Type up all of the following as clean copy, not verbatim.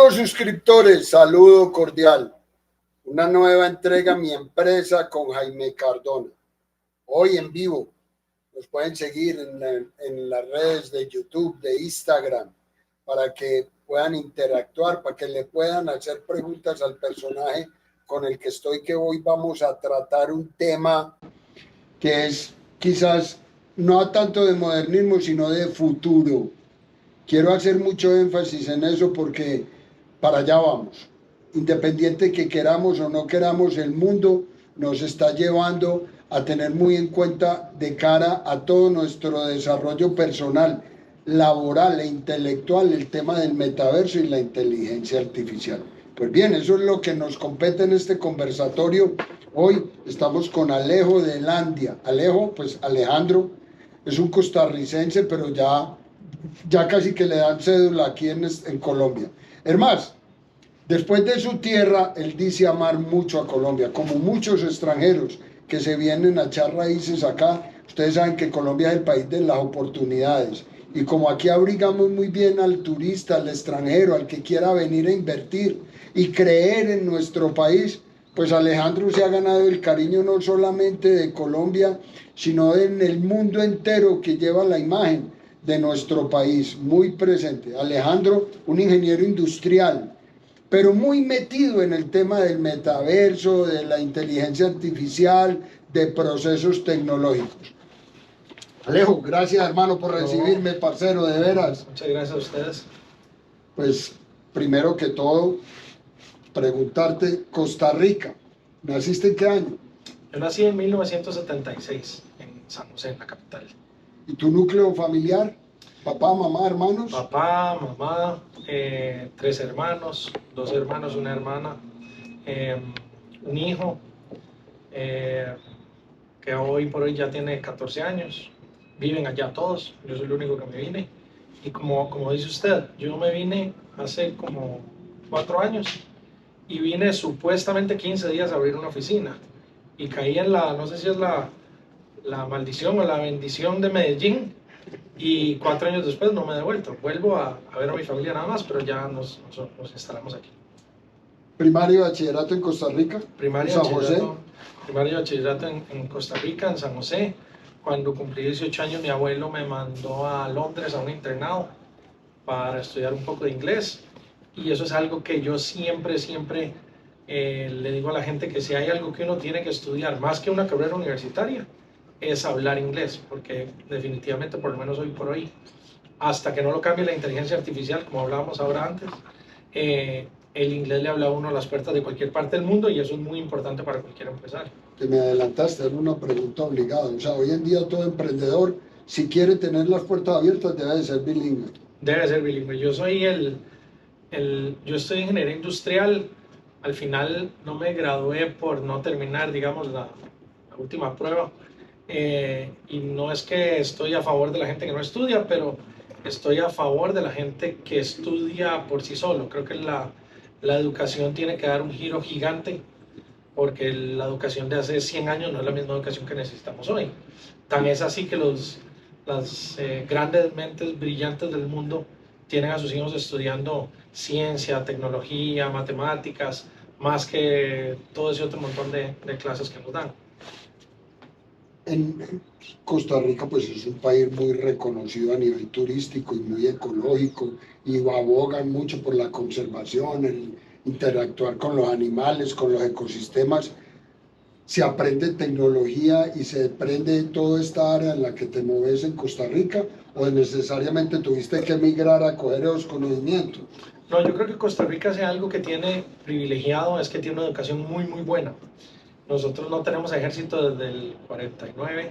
Nuevos suscriptores, saludo cordial. Una nueva entrega a mi empresa con Jaime Cardona. Hoy en vivo. Nos pueden seguir en las redes de YouTube, de Instagram, para que puedan interactuar, para que le puedan hacer preguntas al personaje con el que estoy, que hoy vamos a tratar un tema que es quizás no tanto de modernismo, sino de futuro. Quiero hacer mucho énfasis en eso porque para allá vamos. Independiente que queramos o no queramos, el mundo nos está llevando a tener muy en cuenta de cara a todo nuestro desarrollo personal, laboral e intelectual, el tema del metaverso y la inteligencia artificial. Pues bien, eso es lo que nos compete en este conversatorio. Hoy estamos con Alejo de Landia. Alejo, pues Alejandro, es un costarricense, pero ya casi que le dan cédula aquí en Colombia. Es más, después de su tierra, él dice amar mucho a Colombia, como muchos extranjeros que se vienen a echar raíces acá. Ustedes saben que Colombia es el país de las oportunidades. Y como aquí abrigamos muy bien al turista, al extranjero, al que quiera venir a invertir y creer en nuestro país, pues Alejandro se ha ganado el cariño no solamente de Colombia, sino en el mundo entero, que lleva la imagen de nuestro país muy presente. Alejandro, un ingeniero industrial, pero muy metido en el tema del metaverso, de la inteligencia artificial, de procesos tecnológicos. Alejo, gracias hermano por recibirme, parcero, de veras. Muchas gracias a ustedes. Pues primero que todo, preguntarte, Costa Rica, ¿naciste en qué año? Yo nací en 1976 en San José, en la capital. ¿Y tu núcleo familiar? ¿Papá, mamá, hermanos? Papá, mamá, 3 hermanos, 2 hermanos, una hermana, un hijo que hoy por hoy ya tiene 14 años. Viven allá todos, yo soy el único que me vine. Y como dice usted, yo me vine hace como 4 años y vine supuestamente 15 días a abrir una oficina. Y caí en no sé si es la maldición o la bendición de Medellín, y 4 años después no me he devuelto. Vuelvo a ver a mi familia nada más, pero ya nos instalamos aquí. ¿Primario y bachillerato en Costa Rica? Primario ¿En San José? Primario y bachillerato en Costa Rica, en San José. Cuando cumplí 18 años, mi abuelo me mandó a Londres a un internado para estudiar un poco de inglés. Y eso es algo que yo siempre le digo a la gente, que si hay algo que uno tiene que estudiar, más que una carrera universitaria, es hablar inglés, porque definitivamente, por lo menos hoy por hoy, hasta que no lo cambie la inteligencia artificial, como hablábamos ahora antes, el inglés le habla a uno a las puertas de cualquier parte del mundo, y eso es muy importante para cualquier empresario. Que me adelantaste, era una pregunta obligada. O sea, hoy en día todo emprendedor, si quiere tener las puertas abiertas, debe de ser bilingüe. Debe ser bilingüe. Yo soy yo estoy en ingeniería industrial. Al final no me gradué por no terminar, digamos, la última prueba. Y no es que estoy a favor de la gente que no estudia, pero estoy a favor de la gente que estudia por sí solo. Creo que la educación tiene que dar un giro gigante, porque la educación de hace 100 años no es la misma educación que necesitamos hoy. Tan es así que las grandes mentes brillantes del mundo tienen a sus hijos estudiando ciencia, tecnología, matemáticas, más que todo ese otro montón de clases que nos dan. En Costa Rica, pues es un país muy reconocido a nivel turístico y muy ecológico, y abogan mucho por la conservación, el interactuar con los animales, con los ecosistemas. ¿Se aprende tecnología y se aprende toda esta área en la que te mueves en Costa Rica, o necesariamente tuviste que emigrar a coger esos conocimientos? No, yo creo que Costa Rica, sea algo que tiene privilegiado, es que tiene una educación muy buena. Nosotros no tenemos ejército desde el 49,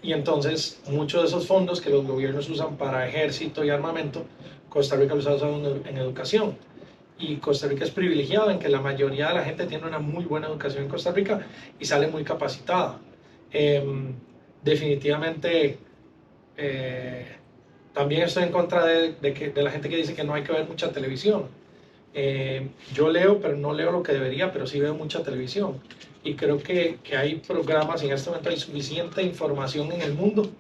y entonces muchos de esos fondos que los gobiernos usan para ejército y armamento, Costa Rica los ha usado en educación. Y Costa Rica es privilegiado en que la mayoría de la gente tiene una muy buena educación en Costa Rica y sale muy capacitada. Definitivamente, también estoy en contra de la gente que dice que no hay que ver mucha televisión. Yo leo, pero no leo lo que debería, pero sí veo mucha televisión. Y creo que hay programas, en este momento hay suficiente información en el mundo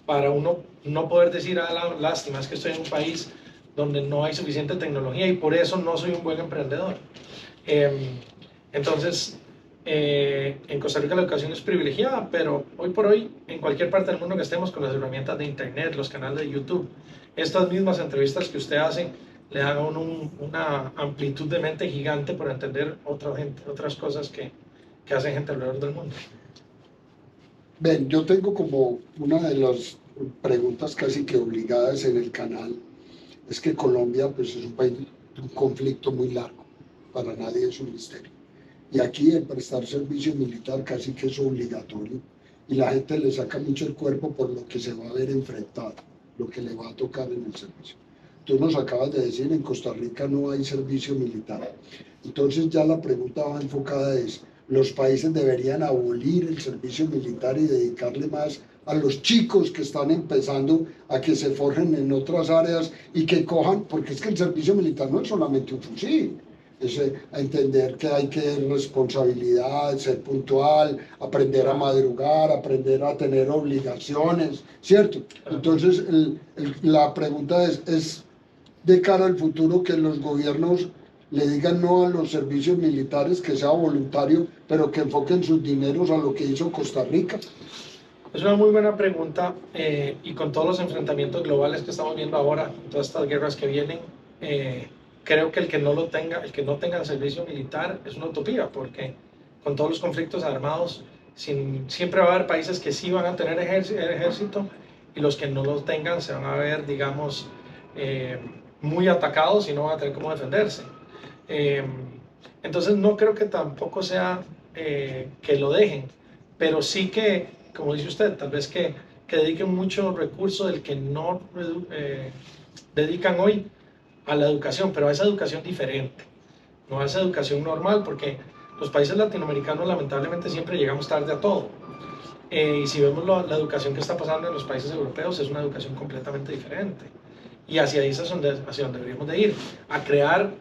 para uno no poder decir, ah, la lástima, es que estoy en un país donde no hay suficiente tecnología y por eso no soy un buen emprendedor. Entonces, en Costa Rica la educación es privilegiada, pero hoy por hoy, en cualquier parte del mundo que estemos con las herramientas de internet, los canales de YouTube, estas mismas entrevistas que usted hace le dan a uno una amplitud de mente gigante para entender otra gente, otras cosas que hace gente alrededor del mundo. Ven, yo tengo como una de las preguntas casi que obligadas en el canal, es que Colombia pues es un país de un conflicto muy largo, para nadie es un misterio. Y aquí el prestar servicio militar casi que es obligatorio y la gente le saca mucho el cuerpo por lo que se va a ver enfrentado, lo que le va a tocar en el servicio. Tú nos acabas de decir, en Costa Rica no hay servicio militar. Entonces ya la pregunta va enfocada es, los países deberían abolir el servicio militar y dedicarle más a los chicos que están empezando a que se forjen en otras áreas y que cojan, porque es que el servicio militar no es solamente un fusil, es a entender que hay que responsabilidad, ser puntual, aprender a madrugar, aprender a tener obligaciones, ¿cierto? Entonces la pregunta es de cara al futuro que los gobiernos le digan no a los servicios militares, que sea voluntario, pero que enfoquen sus dineros a lo que hizo Costa Rica. Es una muy buena pregunta y con todos los enfrentamientos globales que estamos viendo ahora, todas estas guerras que vienen, creo que el que no tenga el servicio militar es una utopía, porque con todos los conflictos armados siempre va a haber países que sí van a tener ejército y los que no lo tengan se van a ver, digamos, muy atacados y no van a tener cómo defenderse. Entonces no creo que tampoco sea que lo dejen, pero sí que, como dice usted, tal vez que dediquen mucho recurso del que no dedican hoy a la educación, pero a esa educación diferente, no a esa educación normal, porque los países latinoamericanos lamentablemente siempre llegamos tarde a todo. Y si vemos la educación que está pasando en los países europeos, es una educación completamente diferente. Y hacia ahí es hacia donde deberíamos de ir, a crear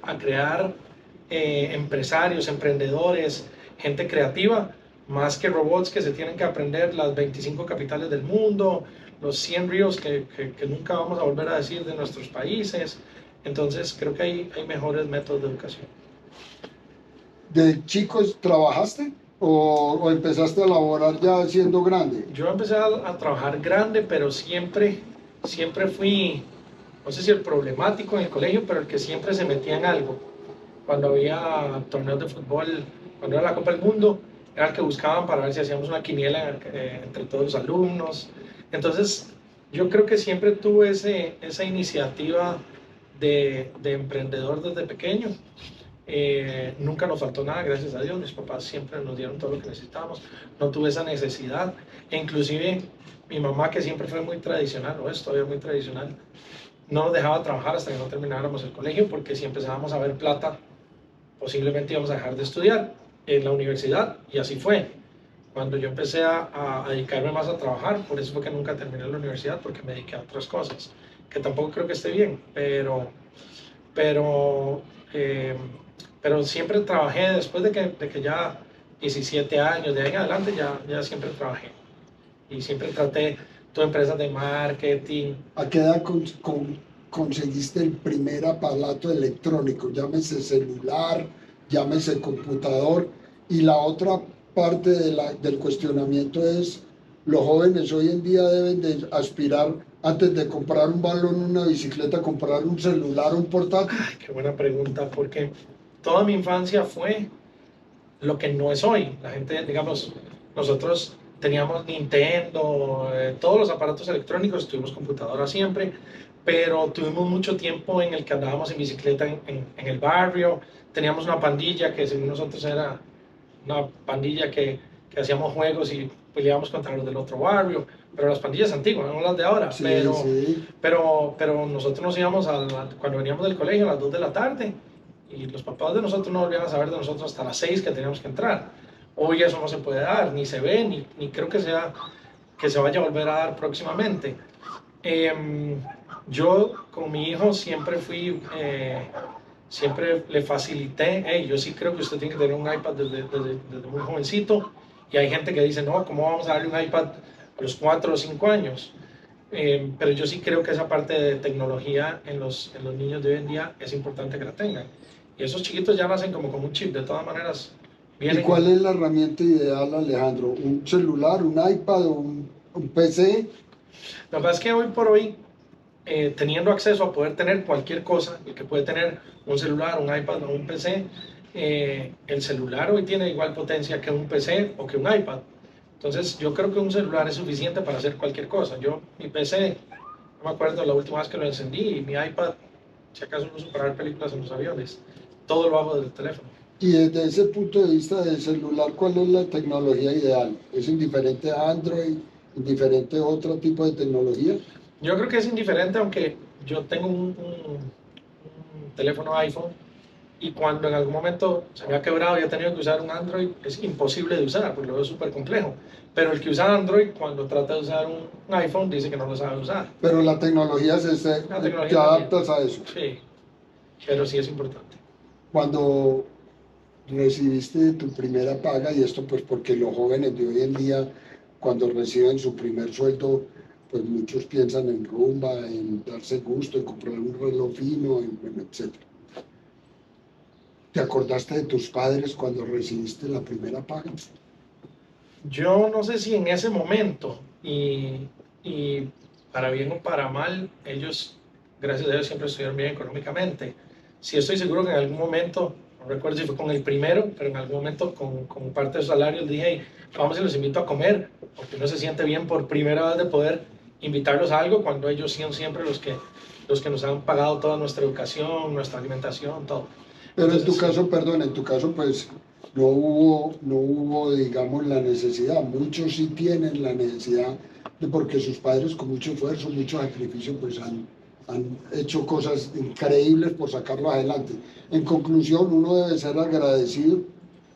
empresarios, emprendedores, gente creativa, más que robots que se tienen que aprender las 25 capitales del mundo, los 100 ríos que nunca vamos a volver a decir de nuestros países. Entonces creo que hay mejores métodos de educación. ¿De chicos trabajaste o empezaste a laborar ya siendo grande? Yo empecé a trabajar grande, pero siempre fui, no sé si el problemático en el colegio, pero el que siempre se metía en algo. Cuando había torneos de fútbol, cuando era la Copa del Mundo, era el que buscaban para ver si hacíamos una quiniela entre todos los alumnos. Entonces, yo creo que siempre tuve esa iniciativa de emprendedor desde pequeño. Nunca nos faltó nada, gracias a Dios. Mis papás siempre nos dieron todo lo que necesitábamos. No tuve esa necesidad. E inclusive mi mamá, que siempre fue muy tradicional, o es todavía muy tradicional, no nos dejaba trabajar hasta que no termináramos el colegio, porque si empezábamos a ver plata, posiblemente íbamos a dejar de estudiar en la universidad, y así fue. Cuando yo empecé a dedicarme más a trabajar, por eso fue que nunca terminé la universidad, porque me dediqué a otras cosas, que tampoco creo que esté bien, pero siempre trabajé después de que ya 17 años, de ahí en adelante ya siempre trabajé. Y siempre traté, tuve empresas de marketing. ¿A qué edad conseguiste el primer aparato electrónico? Llámese celular, llámese computador. Y la otra parte del cuestionamiento es, los jóvenes hoy en día deben de aspirar, antes de comprar un balón, una bicicleta, comprar un celular, un portátil. Ay, qué buena pregunta, porque toda mi infancia fue lo que no es hoy. La gente, digamos, nosotros teníamos Nintendo, todos los aparatos electrónicos, tuvimos computadora siempre, pero tuvimos mucho tiempo en el que andábamos en bicicleta en el barrio, teníamos una pandilla que según nosotros era una pandilla que hacíamos juegos y peleábamos contra los del otro barrio, pero las pandillas antiguas, no las de ahora. Sí, pero, sí. pero nosotros nos íbamos cuando veníamos del colegio a las 2 de la tarde y los papás de nosotros no volvían a saber de nosotros hasta las 6 que teníamos que entrar. Hoy eso no se puede dar, ni se ve, ni creo que se vaya a volver a dar próximamente. Yo con mi hijo siempre siempre le facilité, hey, yo sí creo que usted tiene que tener un iPad desde muy jovencito, y hay gente que dice, no, ¿cómo vamos a darle un iPad a los 4 o 5 años? Pero yo sí creo que esa parte de tecnología en los niños de hoy en día es importante que la tengan. Y esos chiquitos ya nacen como con un chip, de todas maneras ¿Y vienen. cuál es la herramienta ideal, Alejandro? ¿Un celular, un iPad o un PC? La verdad es que hoy por hoy, teniendo acceso a poder tener cualquier cosa, el que puede tener un celular, un iPad o un PC, el celular hoy tiene igual potencia que un PC o que un iPad. Entonces yo creo que un celular es suficiente para hacer cualquier cosa. Yo, mi PC, no me acuerdo la última vez que lo encendí, y mi iPad, si acaso lo uso para ver películas en los aviones, todo lo hago desde el teléfono. Y desde ese punto de vista del celular, ¿cuál es la tecnología ideal? ¿Es indiferente a Android, indiferente a otro tipo de tecnología? Yo creo que es indiferente, aunque yo tengo un teléfono iPhone y cuando en algún momento se me ha quebrado y he tenido que usar un Android, es imposible de usar porque lo veo súper complejo. Pero el que usa Android, cuando trata de usar un iPhone, dice que no lo sabe usar. Pero la tecnología La te tecnología también, adaptas a eso. sí, pero sí es importante. Cuando recibiste tu primera paga, y esto pues porque los jóvenes de hoy en día, cuando reciben su primer sueldo, pues muchos piensan en rumba, en darse gusto, en comprar un reloj fino, bueno, etcétera. ¿Te acordaste de tus padres cuando recibiste la primera paga? Yo no sé si en ese momento, y para bien o para mal, ellos, gracias a Dios, siempre estuvieron bien económicamente. Sí estoy seguro que en algún momento, no recuerdo si fue con el primero, pero en algún momento con parte de su salario les dije: "Hey, vamos y los invito a comer", porque uno se siente bien por primera vez de poder invitarlos a algo cuando ellos son siempre los que nos han pagado toda nuestra educación, nuestra alimentación, todo. Pero en tu Entonces, sí. caso, perdón, en tu caso, pues no hubo, digamos, la necesidad. Muchos sí tienen la necesidad de porque sus padres con mucho esfuerzo, mucho sacrificio, pues han hecho cosas increíbles por sacarlo adelante. En conclusión, uno debe ser agradecido,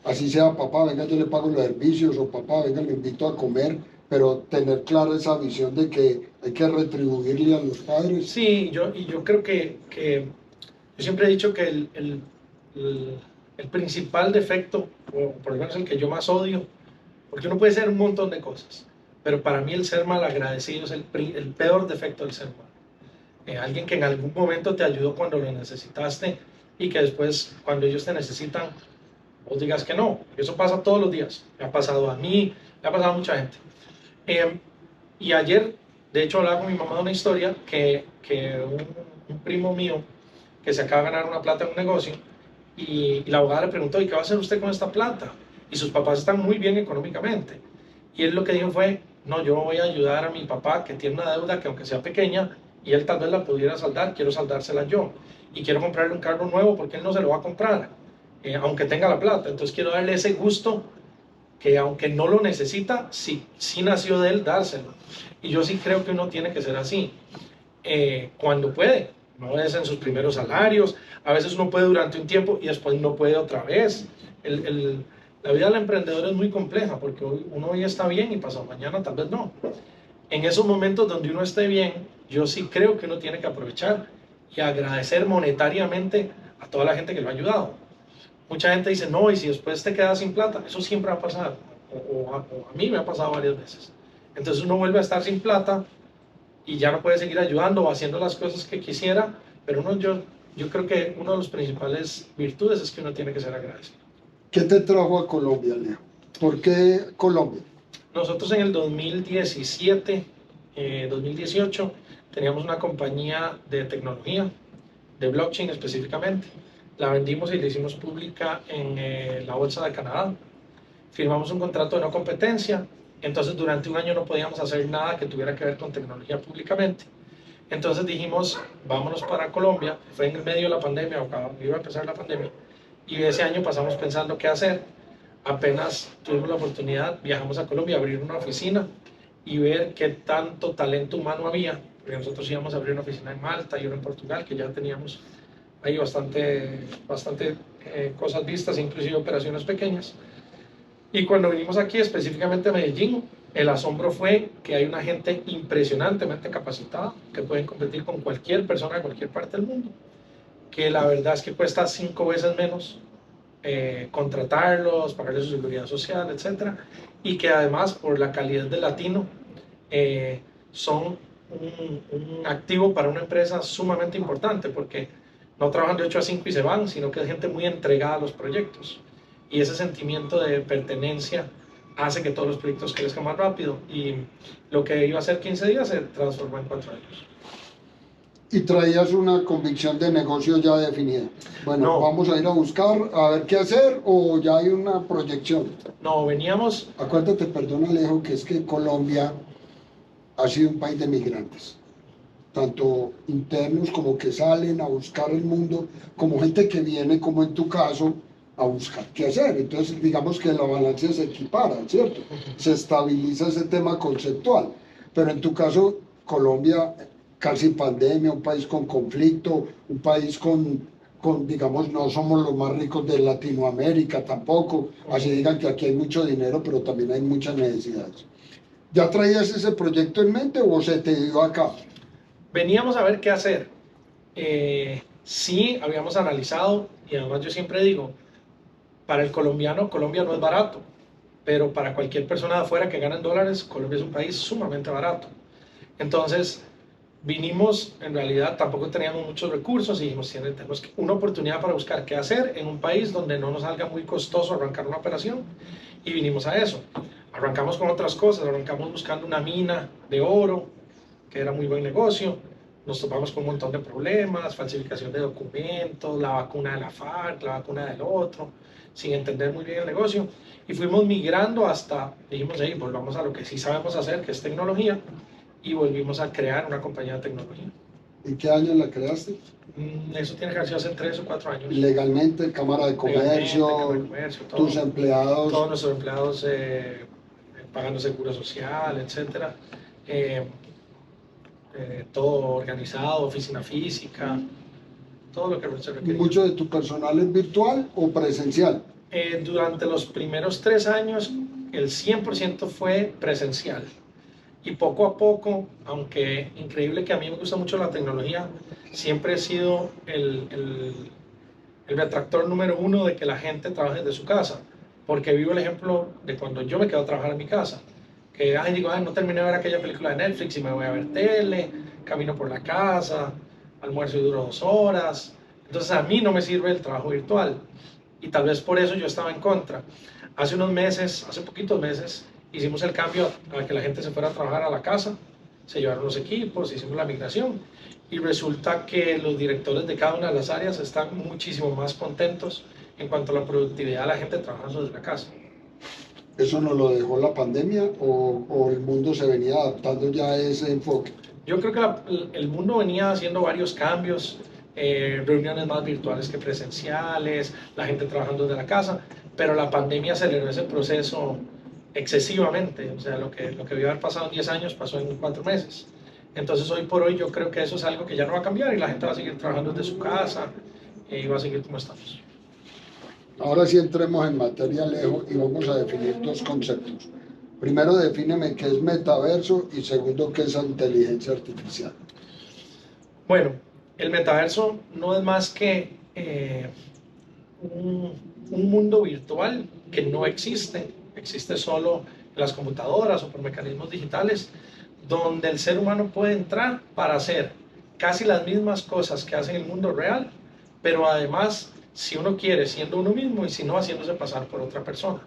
así sea papá, venga, yo le pago los servicios, o papá, venga, le invito a comer, pero tener clara esa visión de que hay que retribuirle a los padres. Sí, y yo creo que yo siempre he dicho que el, el principal defecto, o por lo menos el que yo más odio, porque uno puede ser un montón de cosas, pero para mí el ser malagradecido es el peor defecto del ser humano. Alguien que en algún momento te ayudó cuando lo necesitaste y que después, cuando ellos te necesitan, vos digas que no. Eso pasa todos los días. Me ha pasado a mí, me ha pasado a mucha gente. Eh, y ayer, de hecho, hablaba con mi mamá de una historia que un primo mío que se acaba de ganar una plata en un negocio, y la abogada le preguntó: ¿y qué va a hacer usted con esta plata? Y sus papás están muy bien económicamente. Y él lo que dijo fue: no, yo voy a ayudar a mi papá que tiene una deuda que aunque sea pequeña y él tal vez la pudiera saldar, quiero saldársela yo. Y quiero comprarle un carro nuevo porque él no se lo va a comprar, aunque tenga la plata. Entonces quiero darle ese gusto que aunque no lo necesita, sí, sí nació de él dárselo. Y yo sí creo que uno tiene que ser así, cuando puede, no es en sus primeros salarios, a veces uno puede durante un tiempo y después no puede otra vez. La vida del emprendedor es muy compleja porque uno hoy está bien y pasado mañana tal vez no. En esos momentos donde uno esté bien, yo sí creo que uno tiene que aprovechar y agradecer monetariamente a toda la gente que lo ha ayudado. Mucha gente dice: no, y si después te quedas sin plata, eso siempre va a pasar, o a mí me ha pasado varias veces. Entonces uno vuelve a estar sin plata y ya no puede seguir ayudando o haciendo las cosas que quisiera, pero yo creo que una de las principales virtudes es que uno tiene que ser agradecido. ¿Qué te trajo a Colombia, Leo? ¿Por qué Colombia? Nosotros en el 2017, 2018, teníamos una compañía de tecnología, de blockchain específicamente. La vendimos y la hicimos pública en la Bolsa de Canadá. Firmamos un contrato de no competencia, entonces durante un año no podíamos hacer nada que tuviera que ver con tecnología públicamente. Entonces dijimos: vámonos para Colombia. Fue en el medio de la pandemia, o cuando iba a empezar la pandemia, y ese año pasamos pensando qué hacer. Apenas tuvimos la oportunidad, viajamos a Colombia a abrir una oficina y ver qué tanto talento humano había, porque nosotros íbamos a abrir una oficina en Malta y una en Portugal, que ya teníamos ahí bastante cosas vistas, inclusive operaciones pequeñas. Y cuando vinimos aquí, específicamente a Medellín, el asombro fue que hay una gente impresionantemente capacitada que pueden competir con cualquier persona de cualquier parte del mundo, que la verdad es que cuesta 5 veces menos contratarlos, pagarles su seguridad social, etcétera, y que además por la calidad del latino, son un activo para una empresa sumamente importante, porque no trabajan de 8 a 5 y se van, sino que es gente muy entregada a los proyectos. Y ese sentimiento de pertenencia hace que todos los proyectos crezcan más rápido. Y lo que iba a ser 15 días se transformó en 4 años. Y traías una convicción de negocio ya definida. Bueno, No. vamos a ir a buscar, a ver qué hacer, o ya hay una proyección. No, veníamos... Acuérdate, perdón Alejo, que es que Colombia ha sido un país de migrantes, tanto internos como que salen a buscar el mundo, como gente que viene, como en tu caso, a buscar qué hacer. Entonces, digamos que la balanza se equipara, ¿cierto? Se estabiliza ese tema conceptual. Pero en tu caso, Colombia, casi pandemia, un país con conflicto, un país digamos, no somos los más ricos de Latinoamérica tampoco, así digan que aquí hay mucho dinero, pero también hay muchas necesidades. ¿Ya traías ese proyecto en mente o se te dio acá? Veníamos a ver qué hacer. Sí, habíamos analizado, y además yo siempre digo, para el colombiano, Colombia no es barato, pero para cualquier persona de afuera que gana en dólares, Colombia es un país sumamente barato. Entonces, vinimos, en realidad tampoco teníamos muchos recursos y dijimos, tenemos una oportunidad para buscar qué hacer en un país donde no nos salga muy costoso arrancar una operación, y vinimos a eso. Arrancamos con otras cosas, arrancamos buscando una mina de oro, que era muy buen negocio. Nos topamos con un montón de problemas, falsificación de documentos, la vacuna de la FARC, la vacuna del otro, sin entender muy bien el negocio. Y fuimos migrando hasta, dijimos, hey, volvamos a lo que sí sabemos hacer, que es tecnología, y volvimos a crear una compañía de tecnología. ¿En qué año la creaste? Eso tiene que haber sido hace 3 o 4 años. Legalmente, Cámara de Comercio, todo, tus empleados. Todos nuestros empleados pagando seguro social, etcétera. Todo organizado, oficina física, todo lo que se requiere. ¿Mucho de tu personal es virtual o presencial? Durante los primeros 3 años, el 100% fue presencial. Y poco a poco, aunque increíble que a mí me gusta mucho la tecnología, siempre he sido el retractor número 1 de que la gente trabaje desde su casa. Porque vivo el ejemplo de cuando yo me quedo a trabajar en mi casa. Que digo, no terminé de ver aquella película de Netflix y me voy a ver tele, camino por la casa, almuerzo y duro 2 horas. Entonces a mí no me sirve el trabajo virtual. Y tal vez por eso yo estaba en contra. Hace unos meses, hace poquitos meses, hicimos el cambio a que la gente se fuera a trabajar a la casa, se llevaron los equipos, hicimos la migración y resulta que los directores de cada una de las áreas están muchísimo más contentos en cuanto a la productividad de la gente trabajando desde la casa. ¿Eso nos lo dejó la pandemia o el mundo se venía adaptando ya a ese enfoque? Yo creo que el mundo venía haciendo varios cambios, reuniones más virtuales que presenciales, la gente trabajando desde la casa, pero la pandemia aceleró ese proceso excesivamente. O sea, lo que debió haber pasado en 10 años pasó en 4 meses. Entonces, hoy por hoy, yo creo que eso es algo que ya no va a cambiar y la gente va a seguir trabajando desde su casa y va a seguir como estamos. Ahora sí entremos en materia, Alejo, y vamos a definir 2 conceptos. Primero, defíneme qué es metaverso y segundo, qué es inteligencia artificial. Bueno, el metaverso no es más que un mundo virtual que no existe, existe solo en las computadoras o por mecanismos digitales, donde el ser humano puede entrar para hacer casi las mismas cosas que hace en el mundo real, pero además, si uno quiere, siendo uno mismo, y si no, haciéndose pasar por otra persona.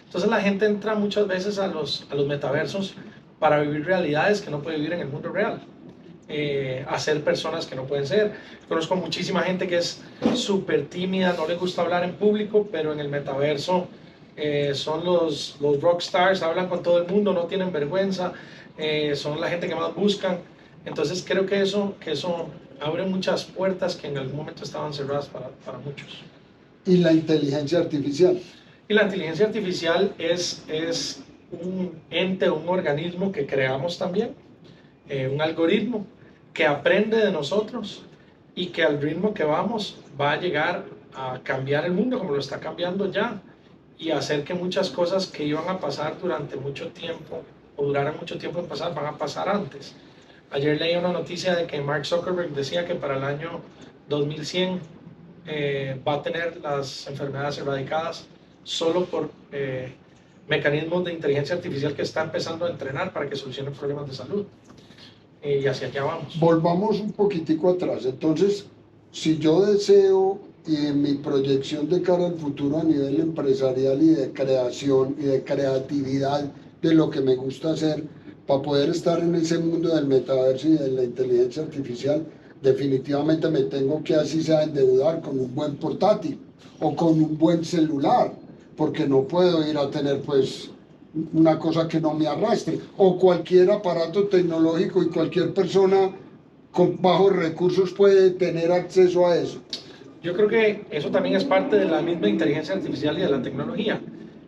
Entonces la gente entra muchas veces a los metaversos para vivir realidades que no puede vivir en el mundo real. A ser personas que no pueden ser. Conozco muchísima gente que es súper tímida, no le gusta hablar en público, pero en el metaverso son los rockstars, hablan con todo el mundo, no tienen vergüenza, son la gente que más buscan. Entonces creo que eso abre muchas puertas que en algún momento estaban cerradas para muchos. ¿Y la inteligencia artificial? Y la inteligencia artificial es un ente, un organismo que creamos también, un algoritmo que aprende de nosotros y que al ritmo que vamos va a llegar a cambiar el mundo como lo está cambiando ya y hacer que muchas cosas que iban a pasar durante mucho tiempo o duraran mucho tiempo en pasar van a pasar antes. Ayer leí una noticia de que Mark Zuckerberg decía que para el año 2100 va a tener las enfermedades erradicadas solo por mecanismos de inteligencia artificial que está empezando a entrenar para que solucionen problemas de salud. y hacia allá vamos. Volvamos un poquitico atrás. Entonces, si yo deseo y en mi proyección de cara al futuro a nivel empresarial y de creación y de creatividad de lo que me gusta hacer, para poder estar en ese mundo del metaverso y de la inteligencia artificial, definitivamente me tengo que así sea endeudar con un buen portátil o con un buen celular, porque no puedo ir a tener pues una cosa que no me arrastre, o cualquier aparato tecnológico y cualquier persona con bajos recursos puede tener acceso a eso. Yo creo que eso también es parte de la misma inteligencia artificial y de la tecnología.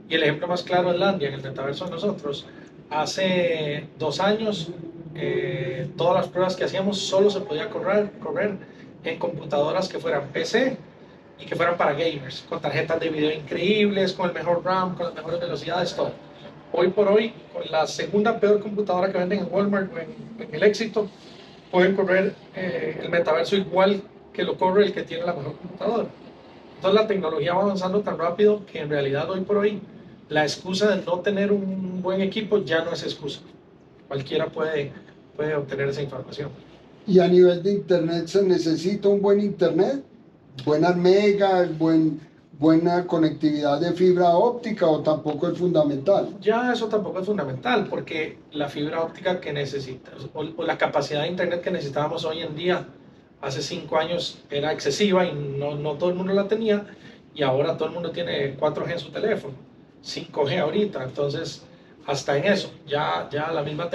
Y el ejemplo más claro es Landia, en el metaverso de nosotros. Hace 2 años, todas las pruebas que hacíamos solo se podía correr en computadoras que fueran PC y que fueran para gamers, con tarjetas de video increíbles, con el mejor RAM, con las mejores velocidades, todo. Hoy por hoy, con la segunda peor computadora que venden en Walmart o en El Éxito, pueden correr el metaverso igual que lo corre el que tiene la mejor computadora. Entonces la tecnología va avanzando tan rápido que en realidad hoy por hoy la excusa de no tener un buen equipo ya no es excusa. Cualquiera puede obtener esa información. Y a nivel de internet se necesita un buen internet, buenas megas, buena conectividad de fibra óptica, o tampoco es fundamental. Ya eso tampoco es fundamental porque la fibra óptica que necesitas o la capacidad de internet que necesitábamos hoy en día hace 5 años era excesiva y no todo el mundo la tenía, y ahora todo el mundo tiene 4G en su teléfono, 5G ahorita, entonces hasta en eso ya la misma